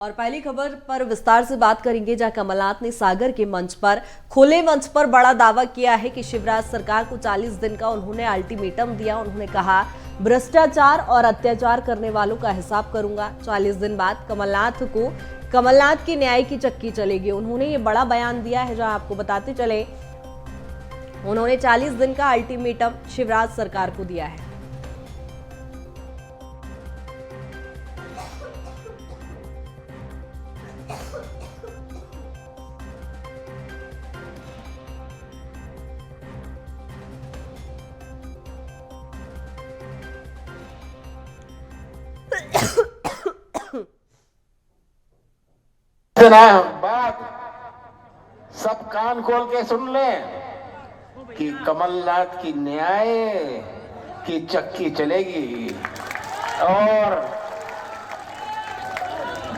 और पहली खबर पर विस्तार से बात करेंगे, जहां कमलनाथ ने सागर के मंच पर खुले मंच पर बड़ा दावा किया है कि शिवराज सरकार को 40 दिन का उन्होंने अल्टीमेटम दिया। उन्होंने कहा, भ्रष्टाचार और अत्याचार करने वालों का हिसाब करूंगा। 40 दिन बाद कमलनाथ की न्याय की चक्की चलेगी। उन्होंने ये बड़ा बयान दिया है, जहां आपको बताते चले उन्होंने 40 दिन का अल्टीमेटम शिवराज सरकार को दिया है। बात सब कान खोल के सुन लें कि कमलनाथ की न्याय की चक्की चलेगी और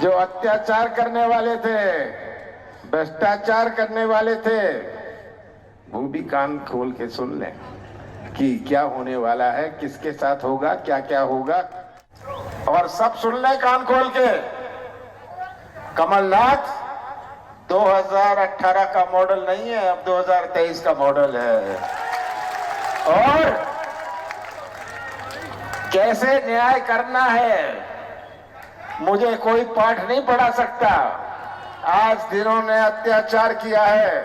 जो अत्याचार करने वाले थे, भ्रष्टाचार करने वाले थे, वो भी कान खोल के सुन लें कि क्या होने वाला है, किसके साथ होगा, क्या क्या होगा। और सब सुन लें कान खोल के, कमलनाथ 2018 का मॉडल नहीं है, अब 2023 का मॉडल है। और कैसे न्याय करना है मुझे कोई पाठ नहीं पढ़ा सकता। आज जिन्होंने अत्याचार किया है,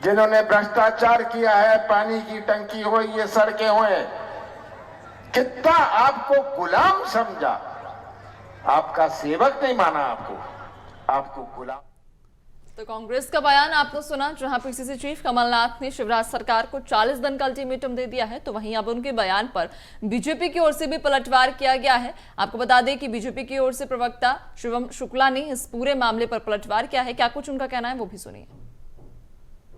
जिन्होंने भ्रष्टाचार किया है, पानी की टंकी हो, ये सड़कें हुए, कितना आपको गुलाम समझा, आपका सेवक नहीं माना, आपको गुलाम। तो कांग्रेस का बयान आपने सुना, जहां पीसीसी चीफ कमलनाथ ने शिवराज सरकार को 40 दिन का अल्टीमेटम दे दिया है। तो वहीं अब उनके बयान पर बीजेपी की ओर से भी पलटवार किया गया है। आपको बता दें कि बीजेपी की ओर से प्रवक्ता शिवम शुक्ला ने इस पूरे मामले पर पलटवार किया है। क्या कुछ उनका कहना है, वो भी सुनिए।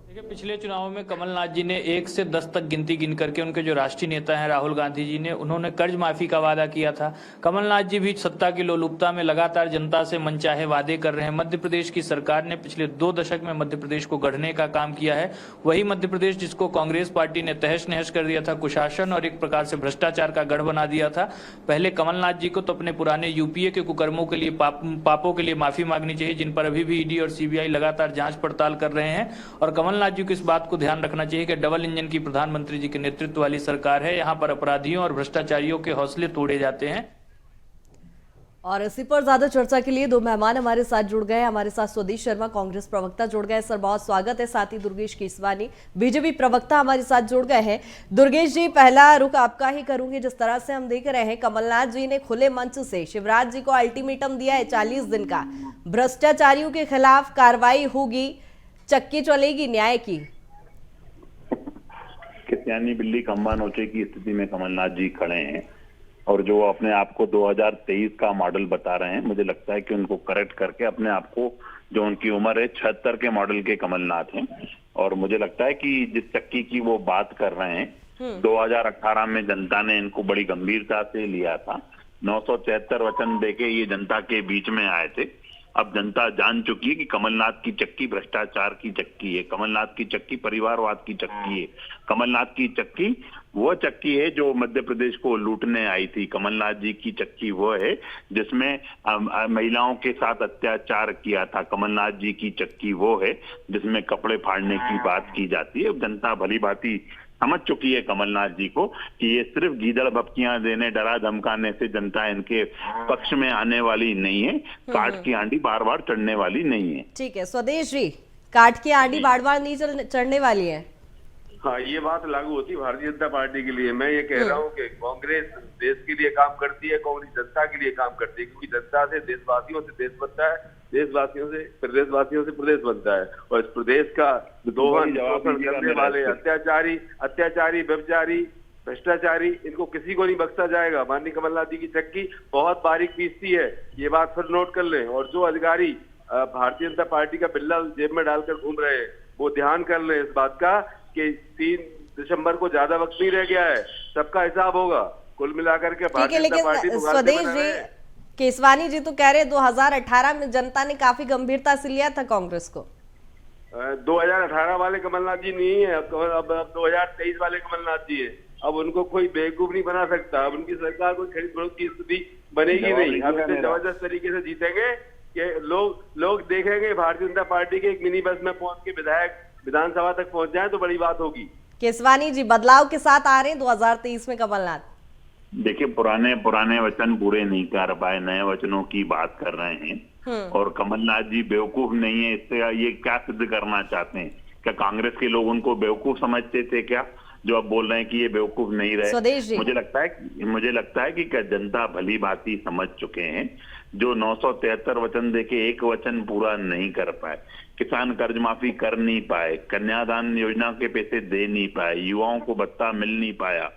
देखिए, पिछले चुनाव में कमलनाथ जी ने 1 से 10 तक गिनती गिन करके उनके जो राष्ट्रीय नेता हैं राहुल गांधी जी ने, उन्होंने कर्ज माफी का वादा किया था। कमलनाथ जी भी सत्ता की लोलुपता में लगातार जनता से मनचाहे वादे कर रहे हैं। मध्य प्रदेश की सरकार ने पिछले 2 दशक में मध्य प्रदेश को गढ़ने का काम किया है। वही मध्य प्रदेश जिसको कांग्रेस पार्टी ने तहस नहस कर दिया था, कुशासन और एक प्रकार से भ्रष्टाचार का गढ़ बना दिया था। पहले कमलनाथ जी को तो अपने पुराने यूपीए के कुकर्मों के लिए, पापों के लिए माफी मांगनी चाहिए, जिन पर अभी भी ईडी और सीबीआई लगातार जांच पड़ताल कर रहे हैं। और कमलनाथ जी को इस बात को ध्यान रखना चाहिए कि डबल इंजन की प्रधानमंत्री जी के नेतृत्व वाली सरकार है। यहां पर अपराधियों और भ्रष्टाचारियों के हौसले तोड़े जाते हैं। और इसी पर ज्यादा चर्चा के लिए 2 मेहमान हमारे साथ जुड़ गए। हमारे साथ स्वदेश शर्मा, कांग्रेस प्रवक्ता जुड़ गए। सर, बहुत स्वागत है। साथ ही दुर्गेश केसवानी, बीजेपी प्रवक्ता हमारे साथ जुड़ गए हैं। दुर्गेश जी, पहला रुख आपका ही करूंगी। जिस तरह से हम देख रहे हैं, कमलनाथ जी ने खुले मंच से शिवराज जी को अल्टीमेटम दिया है 40 दिन का, भ्रष्टाचारियों के खिलाफ कार्रवाई होगी, चक्की चलेगी न्याय की। कित्यानी बिल्ली खंबा नोचे की स्थिति में कमलनाथ जी खड़े हैं और जो अपने आप को 2023 का मॉडल बता रहे हैं, मुझे लगता है कि उनको करेक्ट करके अपने आप को, जो उनकी उम्र है 76 के मॉडल के कमलनाथ हैं। और मुझे लगता है कि जिस चक्की की वो बात कर रहे हैं, 2018 में जनता ने इनको बड़ी गंभीरता से लिया था। 973 वचन देके ये जनता के बीच में आए थे। अब जनता जान चुकी है कि कमलनाथ की चक्की भ्रष्टाचार की चक्की है, कमलनाथ की चक्की परिवारवाद की चक्की है, कमलनाथ की चक्की वो चक्की है जो मध्य प्रदेश को लूटने आई थी। कमलनाथ जी की चक्की वो है जिसमें महिलाओं के साथ अत्याचार किया था। कमलनाथ जी की चक्की वो है जिसमें कपड़े फाड़ने की बात की जाती है। जनता भली भांति समझ चुकी है कमलनाथ जी को कि ये सिर्फ गीदड़ भपकियां देने, डरा धमकाने से जनता इनके पक्ष में आने वाली नहीं है। काट की आंडी बार बार चढ़ने वाली नहीं है। ठीक है स्वदेश जी, काट की आंडी बार बार नहीं चढ़ने वाली है। हाँ, ये बात लागू होती भारतीय जनता पार्टी के लिए। मैं ये कह रहा हूँ कि कांग्रेस देश के लिए काम करती है, कांग्रेस जनता के लिए काम करती है, क्योंकि जनता से, देशवासियों से देश बनता है, देशवासियों से प्रदेशवासियों से प्रदेश बनता है। और इस प्रदेश का दोहन शोषण करने वाले अत्याचारी व्यभिचारी भ्रष्टाचारी, इनको किसी को नहीं बख्शा जाएगा। माननीय कमलनाथ जी की चक्की बहुत बारीक पीसती है, ये बात फिर नोट कर लें। और जो अधिकारी भारतीय जनता पार्टी का बिल्ला जेब में डालकर घूम रहे हैं, वो ध्यान कर लें इस बात का कि 3 दिसंबर को ज्यादा वक्त नहीं रह गया है, सबका हिसाब होगा। कुल मिलाकर के भारतीय जनता पार्टी स्वदेश जी, केसवानी जी तो कह रहे 2018 में जनता ने काफी गंभीरता से लिया था कांग्रेस को। 2018 वाले कमलनाथ जी नहीं है, अब 2023 वाले कमलनाथ जी है। अब उनको कोई बेवकूफ नहीं बना सकता। अब उनकी सरकार कोई खरीद फरोख्त की स्थिति बनेगी नहीं। हम इसे जबरदस्त तरीके से जीतेंगे कि लोग देखेंगे भारतीय जनता पार्टी के एक मिनी बस में पहुंच के विधायक विधानसभा तक पहुंच जाए तो बड़ी बात होगी। केसवानी जी, बदलाव के साथ आ रहे हैं 2023 में कमलनाथ। देखिए, पुराने वचन पूरे नहीं कर पाए, नए वचनों की बात कर रहे हैं। और कमलनाथ जी बेवकूफ नहीं है, इससे ये क्या सिद्ध करना चाहते हैं? क्या कांग्रेस के लोग उनको बेवकूफ समझते थे क्या, जो अब बोल रहे हैं कि ये बेवकूफ नहीं रहे? स्वदेश जी, मुझे लगता है कि क्या जनता भली भांति समझ चुके हैं। जो 973 वचन देके एक वचन पूरा नहीं कर पाए, किसान कर्ज माफी कर नहीं पाए, कन्यादान योजना के पैसे दे नहीं पाए, युवाओं को भत्ता मिल नहीं पाया।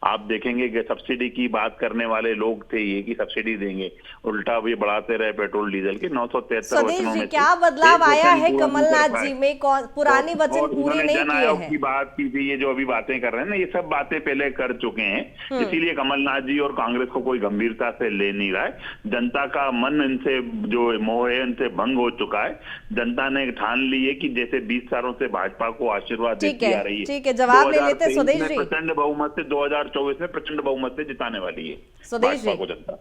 आप देखेंगे कि सब्सिडी की बात करने वाले लोग थे ये कि सब्सिडी देंगे, उल्टा भी बढ़ाते रहे पेट्रोल डीजल के। 973 स्वदेश वचनों जी, में क्या बदलाव आया है कमलनाथ जी में? पुराने वचन पूरे नहीं किए हैं। की बात की थी, ये जो अभी बातें कर रहे हैं ना, ये सब बातें पहले कर चुके हैं। इसीलिए कमलनाथ जी और कांग्रेस को कोई गंभीरता से ले नहीं रहा है। जनता का मन इनसे जो मोह है इनसे भंग हो चुका है। जनता ने ठान ली है कि जैसे 20 सालों से भाजपा को आशीर्वाद देती आ रही है। ठीक है, जवाब ले लेते स्वदेश जी। प्रचंड बहुमत से 2024 में प्रचंड बहुमत से जिताने वाली है स्वदेश जी। को जनता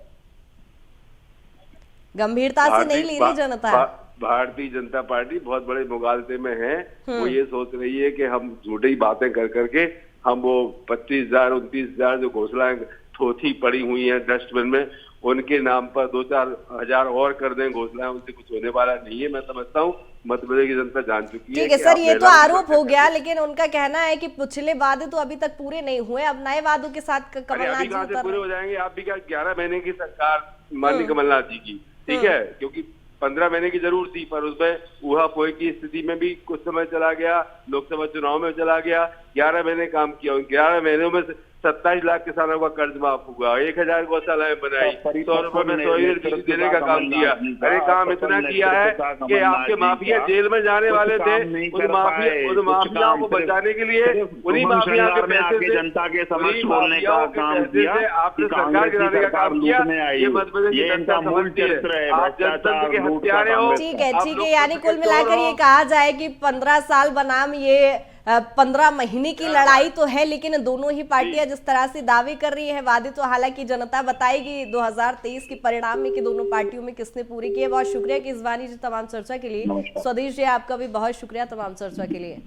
गंभीरता से नहीं ले रही जनता। भारतीय जनता पार्टी बहुत बड़े मुगालते में है। वो ये सोच रही है कि हम झूठी बातें कर करके हम वो 25,000 29,000 जो घोषणाएं थोथी पड़ी हुई हैं डस्टबिन में, उनके नाम पर 2-4 हजार और कर दें घोषणाएं, उनसे कुछ होने वाला नहीं है। मैं समझता हूँ मध्य प्रदेश की जनता जान चुकी है। ठीक है सर, ये तो आरोप हो गया, लेकिन उनका कहना है कि पिछले वादे तो अभी तक पूरे नहीं हुए, अब नए वादों के साथ कमलनाथ जी कहाँ से पूरे हो जाएंगे? आप भी क्या 11 महीने की सरकार माननीय कमलनाथ जी की, ठीक है, क्योंकि 15 महीने की जरूर थी, पर उसमें ऊहापोह की स्थिति में भी कुछ समय चला गया, लोकसभा चुनाव में चला गया। 11 महीने काम किया, 11 महीनों में 27 लाख किसानों का कर्ज माफ हुआ, 1,000 गौशालाएं बनाई, 100 रुपए में 100 यूनिट बिजली देने का काम किया। अरे काम इतना किया है कि आपके माफिया जेल में जाने वाले थे, उन माफियाओं को बचाने के लिए उन्हीं माफिया के पैसे से जनता के समक्ष बोलने का काम किया, आपने सरकार गिराने का काम किया। ये मध्य प्रदेश की जनता समझती है, आप जनतंत्र के हत्यारे हो। ठीक है, यानी कुल मिलाकर ये कहा जाए कि 15 साल बनाम ये 15 महीने की लड़ाई तो है, लेकिन दोनों ही पार्टियां जिस तरह से दावे कर रही है, वादे तो हालांकि जनता बताएगी 2023 के परिणाम में कि दोनों पार्टियों में किसने पूरे किए। बहुत शुक्रिया केसवानी जी तमाम चर्चा के लिए। स्वदेश जी, आपका भी बहुत शुक्रिया तमाम चर्चा के लिए।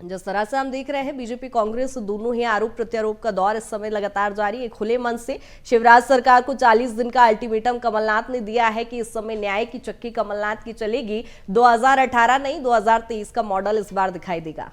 जिस तरह से हम देख रहे हैं, बीजेपी कांग्रेस दोनों ही आरोप प्रत्यारोप का दौर इस समय लगातार जारी है। खुले मन से शिवराज सरकार को 40 दिन का अल्टीमेटम कमलनाथ ने दिया है कि इस समय न्याय की चक्की कमलनाथ की चलेगी। 2018 नहीं 2023 का मॉडल इस बार दिखाई देगा।